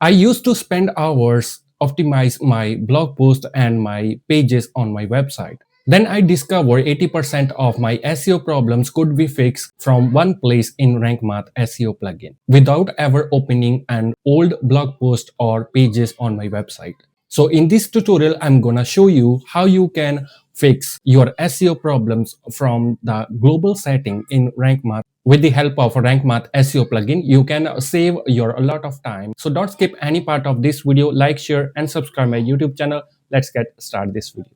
I used to spend hours optimize my blog post and my pages on my website. Then I discovered 80% of my SEO problems could be fixed from one place in RankMath SEO plugin without ever opening an old blog post or pages on my website. So in this tutorial, I'm gonna show you how you can fix your SEO problems from the global setting in RankMath. With the help of RankMath SEO plugin, you can save your a lot of time. So don't skip any part of this video. Like, share, and subscribe my YouTube channel. Let's get started this video.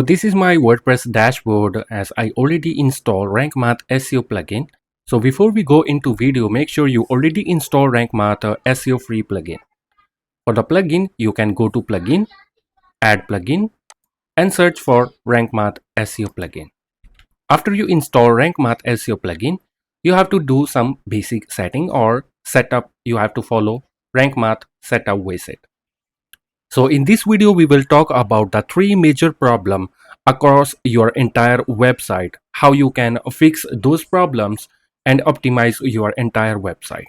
So this is my WordPress dashboard as I already installed RankMath SEO plugin. So before we go into video, make sure you already install RankMath SEO free plugin. For the plugin, you can go to plugin, add plugin, and search for RankMath SEO plugin. After you install RankMath SEO plugin, you have to do some basic setting or setup. You have to follow RankMath setup visit. So in this video, we will talk about the three major problems across your entire website, how you can fix those problems and optimize your entire website.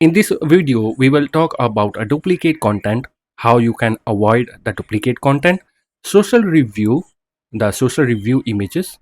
In this video, we will talk about a duplicate content, how you can avoid the duplicate content, social review, the social review images,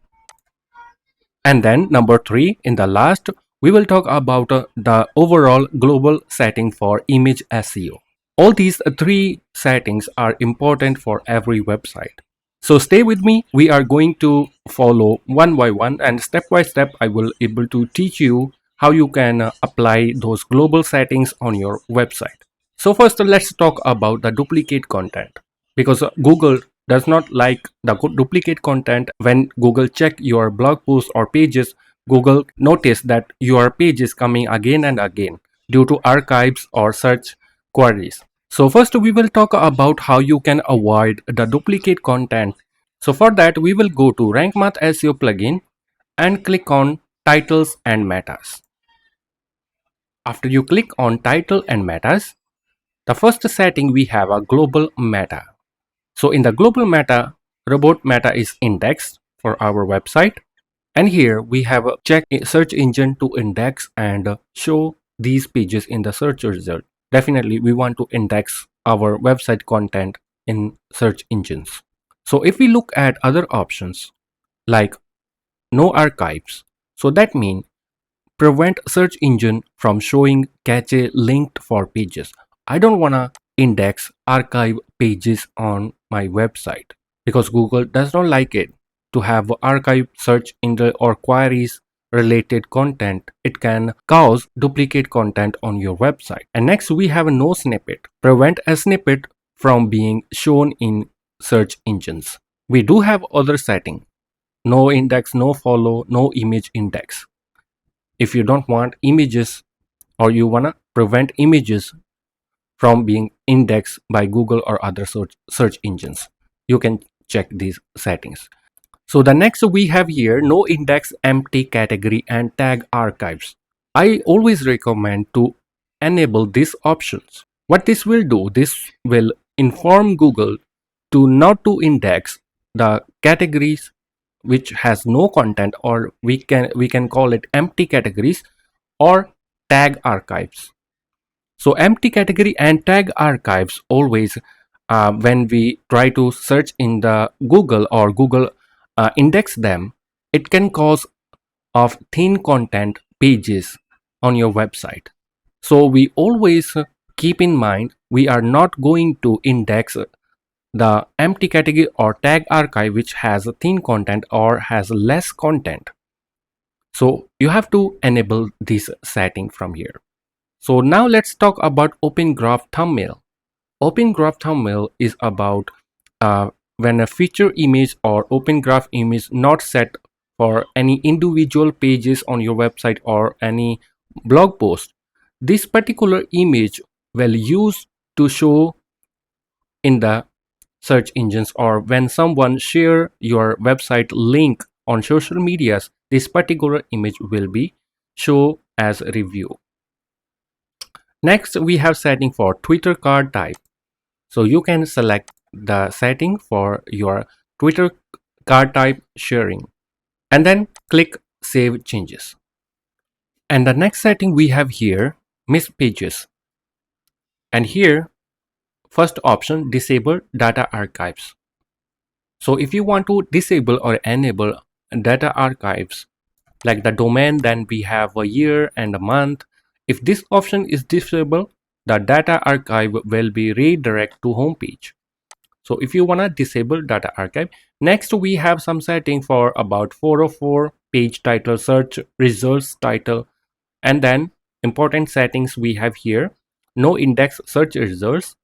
and then number three, in the last, we will talk about the overall global setting for image SEO. All these three settings are important for every website. So stay with me. We are going to follow one by one, and step by step I will able to teach you how you can apply those global settings on your website. So first let's talk about the duplicate content, because Google does not like the duplicate content. When Google check your blog posts or pages, Google notice that your page is coming again and again due to archives or search queries. So first we will talk about how you can avoid the duplicate content. So for that we will go to RankMath SEO plugin and click on titles and metas. After you click on title and metas, the first setting we have a global meta. So in the global meta, robot meta is indexed for our website. And here we have a check search engine to index and show these pages in the search result. Definitely we want to index our website content in search engines. So if we look at other options like no archives, so that means prevent search engine from showing cache linked for pages. I don't want to index archive pages on my website because Google does not like it to have archive search engine or queries related content. It can cause duplicate content on your website. And next we have a no snippet. Prevent a snippet from being shown in search engines. We do have other setting. No index, no follow, no image index. If you don't want images or you want to prevent images from being indexed by Google or other search engines, you can check these settings. So the next we have here, no index, empty category and tag archives. I always recommend to enable these options. What this will do, this will inform Google to not to index the categories which has no content, or we can call it empty categories or tag archives. So empty category and tag archives always when we try to search in the Google or Google index them, it can cause of thin content pages on your website. So we always keep in mind we are not going to index the empty category or tag archive which has a thin content or has less content. So you have to enable this setting from here. So now let's talk about open graph thumbnail. Open graph thumbnail is about when a feature image or open graph image not set for any individual pages on your website or any blog post. This particular image will use to show in the search engines, or when someone share your website link on social medias, this particular image will be show as a review. Next we have setting for Twitter card type. So you can select the setting for your Twitter card type sharing and then click save changes. And the next setting we have here, misc pages. And here, first option, disable data archives. So if you want to disable or enable data archives, like the domain, then we have a year and a month. If this option is disabled, the data archive will be redirect to homepage. So if you want to disable data archive, next we have some setting for about 404 page title, search results title, and then important settings we have here: no index search results,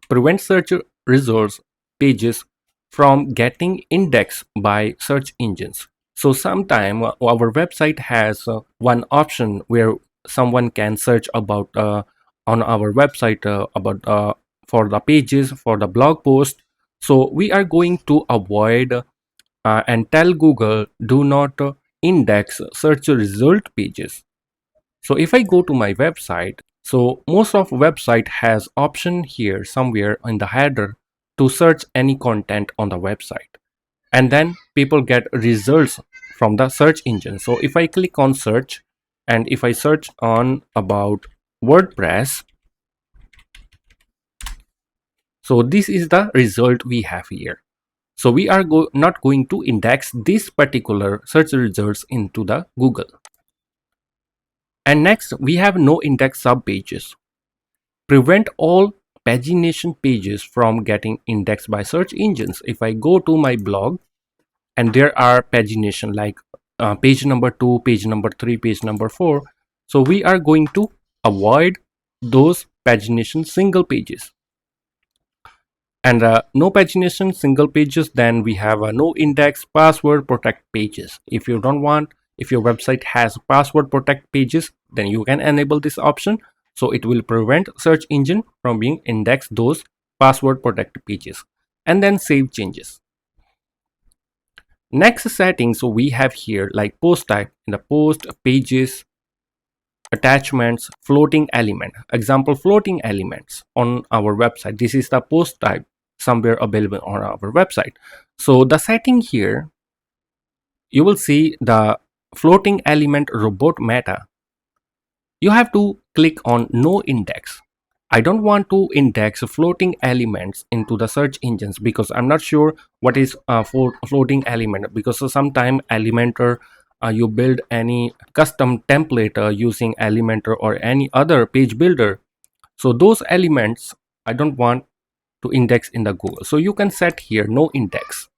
prevent search results pages from getting indexed by search engines. So sometime our website has one option where someone can search about on our website about for the pages, for the blog post. So we are going to avoid and tell Google do not index search result pages. So if I go to my website, so most of website has option here somewhere in the header to search any content on the website, and then people get results from the search engine. So if I click on search, and if I search on about WordPress, so this is the result we have here. So we are not going to index this particular search results into the Google. And next we have no index sub pages. Prevent all pagination pages from getting indexed by search engines. If I go to my blog and there are pagination like page number 2, page number 3, page number 4, so we are going to avoid those pagination single pages. And no pagination single pages, then we have a no index password protect pages. If you don't want, if your website has password protect pages, then you can enable this option. So it will prevent search engine from being indexed those password protect pages. And then save changes. Next settings we have here like post type, in the post, pages, attachments, floating element. Example, floating elements on our website. This is the post type somewhere available on our website. So the setting here, you will see the floating element robot meta. You have to click on no index. I don't want to index floating elements into the search engines because I'm not sure what is for floating element, because sometimes Elementor you build any custom template using Elementor or any other page builder. So those elements I don't want to index in the Google. So you can set here no index,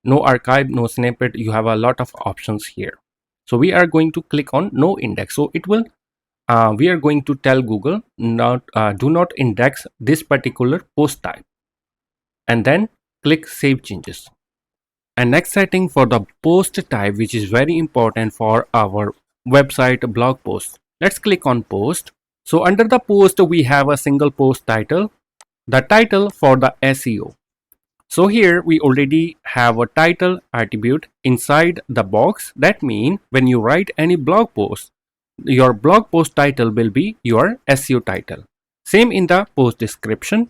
no archive, no snippet. You have a lot of options here. So we are going to click on no index. So it will we are going to tell Google not do not index this particular post type, and then click save changes. And next setting for the post type, which is very important for our website blog post. Let's click on post. So under the post we have a single post title, the title for the SEO. So here we already have a title attribute inside the box. That means when you write any blog post, your blog post title will be your SEO title. Same in the post description.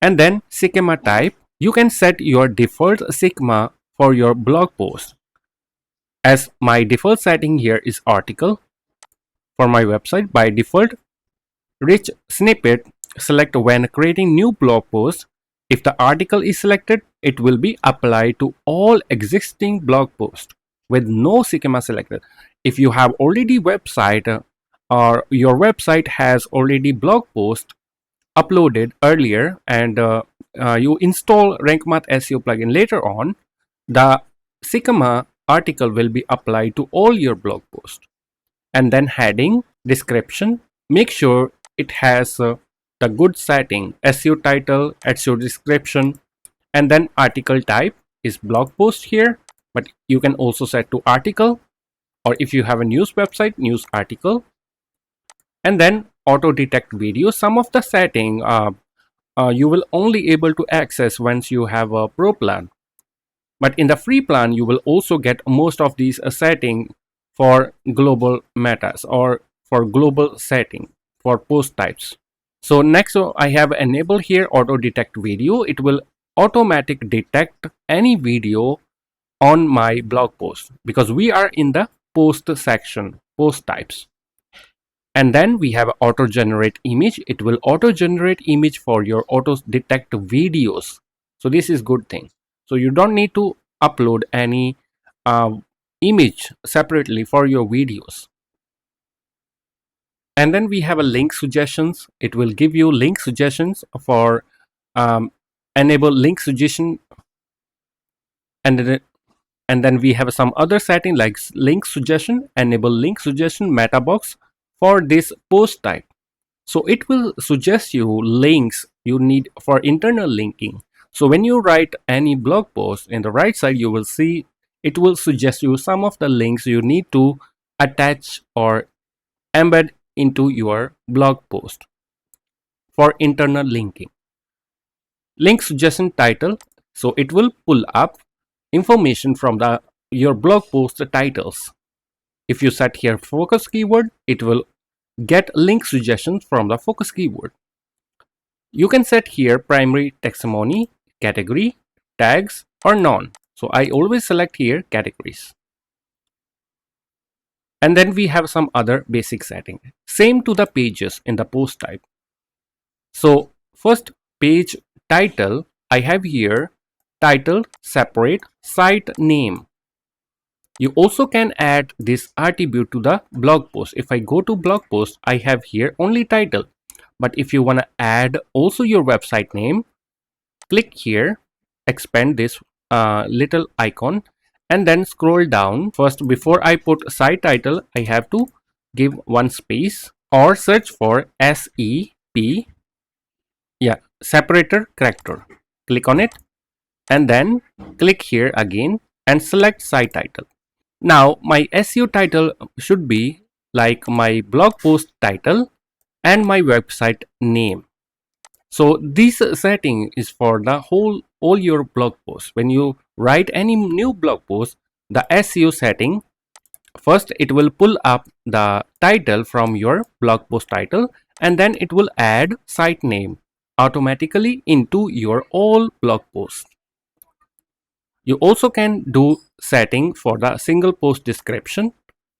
And then schema type, you can set your default schema for your blog post. As my default setting here is article for my website, by default rich snippet select when creating new blog post. If the article is selected, it will be applied to all existing blog posts with no schema selected. If you have already website or your website has already blog post uploaded earlier, and you install RankMath SEO plugin later on, the schema article will be applied to all your blog posts. And then heading, description, make sure it has the good setting: SEO title, SEO description, and then article type is blog post here, but you can also set to article, or if you have a news website, news article. And then auto detect video. Some of the setting you will only able to access once you have a pro plan, but in the free plan you will also get most of these setting for global metas or for global setting for post types. So next I have enabled here auto detect video. It will automatic detect any video on my blog post because we are in the post section, post types. And then we have auto generate image. It will auto generate image for your auto detect videos. So this is good thing. So you don't need to upload any uh, image separately for your videos. And then we have a link suggestions. It will give you link suggestions for enable link suggestion. And then we have some other setting like link suggestion, enable link suggestion meta box for this post type. So it will suggest you links you need for internal linking. So when you write any blog post, in the right side you will see it will suggest you some of the links you need to attach or embed into your blog post for internal linking. Link suggestion title. So it will pull up information from the your blog post titles. If you set here focus keyword, it will get link suggestions from the focus keyword. You can set here primary taxonomy, category, tags or none. So I always select here categories. And then we have some other basic setting. Same to the pages in the post type. So first page title, I have here title separate site name. You also can add this attribute to the blog post. If I go to blog post, I have here only title. But if you want to add also your website name, click here, expand this little icon and then scroll down. First, before I put site title, I have to give one space or search for SEP, yeah, separator character. Click on it and then click here again and select site title. Now my SEO title should be like my blog post title and my website name. So this setting is for the all your blog posts. When you write any new blog post, the SEO setting, first it will pull up the title from your blog post title and then it will add site name automatically into your all blog posts. You also can do setting for the single post description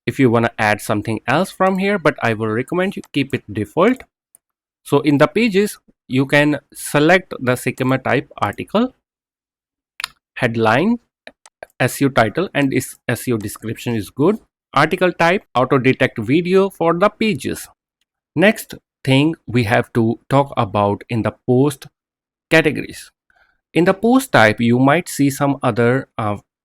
if you want to add something else from here, but I will recommend you keep it default. So in the pages, you can select the schema type article, headline, SEO title, and this SEO description is good. Article type, auto detect video for the pages. Next thing we have to talk about in the post categories. In the post type, you might see some other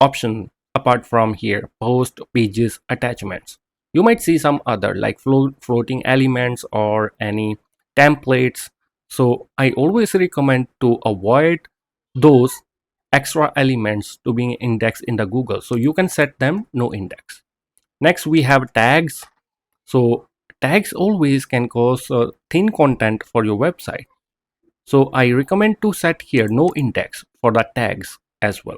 option apart from here, post, pages, attachments. You might see some other like floating elements or any templates. So I always recommend to avoid those extra elements to being indexed in the Google. So you can set them no index. Next we have tags. So tags always can cause thin content for your website. So I recommend to set here no index for the tags as well.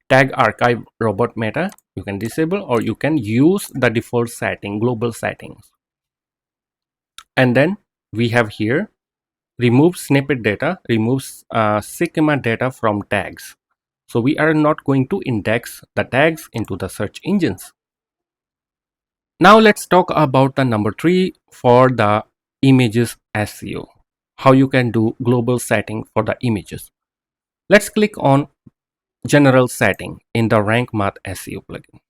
Tag archive robot meta you can disable or you can use the default setting, global settings. And then we have here remove snippet data, removes schema data from tags. So we are not going to index the tags into the search engines. Now let's talk about the number 3 for the images SEO. How you can do global setting for the images. Let's click on general setting in the RankMath SEO plugin.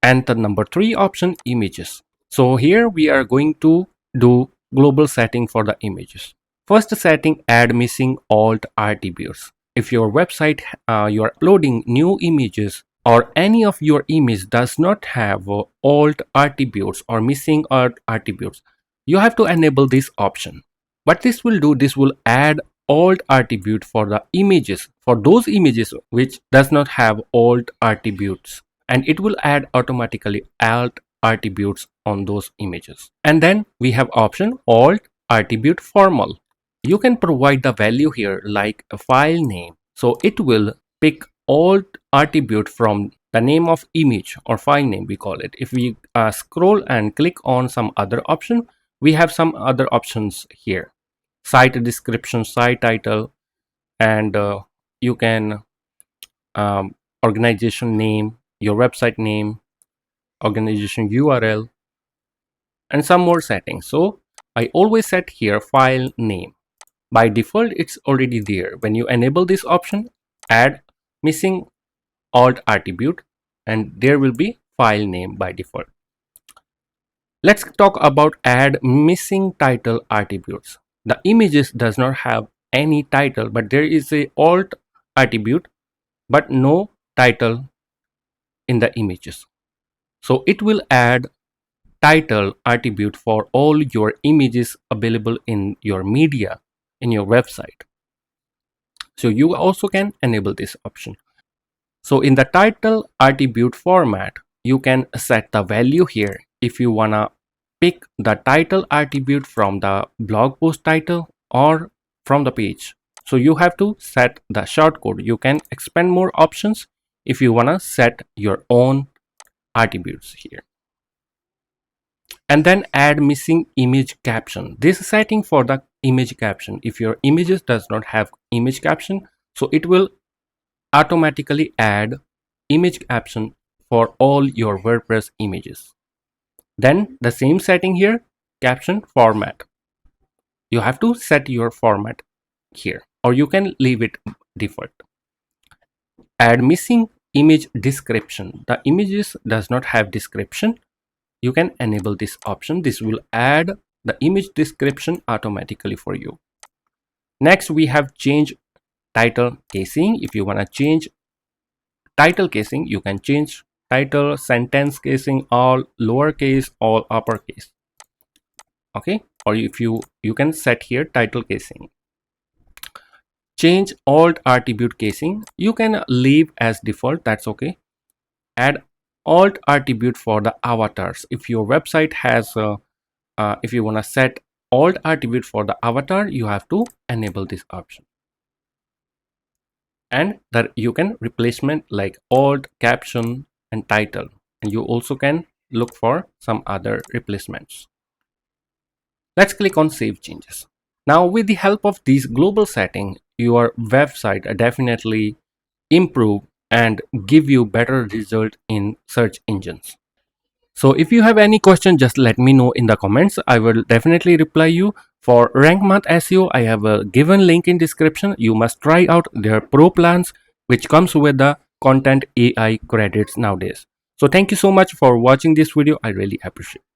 And the number 3 option, images. So here we are going to do global setting for the images. First setting, add missing alt attributes. If your website you are uploading new images or any of your image does not have alt attributes or missing alt attributes, you have to enable this option. What this will do, this will add alt attribute for the images, for those images which does not have alt attributes, and it will add automatically alt attributes on those images. And then we have option alt attribute formal. You can provide the value here like a file name, so it will pick alt attribute from the name of image or file name we call it. If we scroll and click on some other option, we have some other options here: site description, site title, and you can organization name, your website name, organization URL, and some more settings. So I always set here file name. By default, it's already there. When you enable this option, add missing alt attribute, and there will be file name by default. Let's talk about add missing title attributes. The images does not have any title, but there is a alt attribute but no title in the images. So it will add title attribute for all your images available in your media in your website. So you also can enable this option. So in the title attribute format, you can set the value here. If you wanna pick the title attribute from the blog post title or from the page, so you have to set the shortcode. You can expand more options if you wanna set your own attributes here. And then add missing image caption. This setting for the image caption. If your images does not have image caption, so it will automatically add image caption for all your WordPress images. Then the same setting here, caption format. You have to set your format here, or you can leave it default. Add missing image description. The images does not have description. You can enable this option. This will add the image description automatically for you. Next, we have change title casing. If you want to change title casing, you can change title, sentence casing, all lowercase, all uppercase. Okay, or if you can set here title casing. Change alt attribute casing. You can leave as default. That's okay. Add alt attribute for the avatars. If your website has if you want to set alt attribute for the avatar, you have to enable this option. And that you can replacement like alt, caption and title, and you also can look for some other replacements. Let's click on save changes. Now with the help of these global setting, your website definitely improve and give you better result in search engines. So if you have any question, just let me know in the comments. I will definitely reply you. For RankMath SEO, I have a given link in description. You must try out their pro plans, which comes with the content AI credits nowadays. So thank you so much for watching this video. I really appreciate it.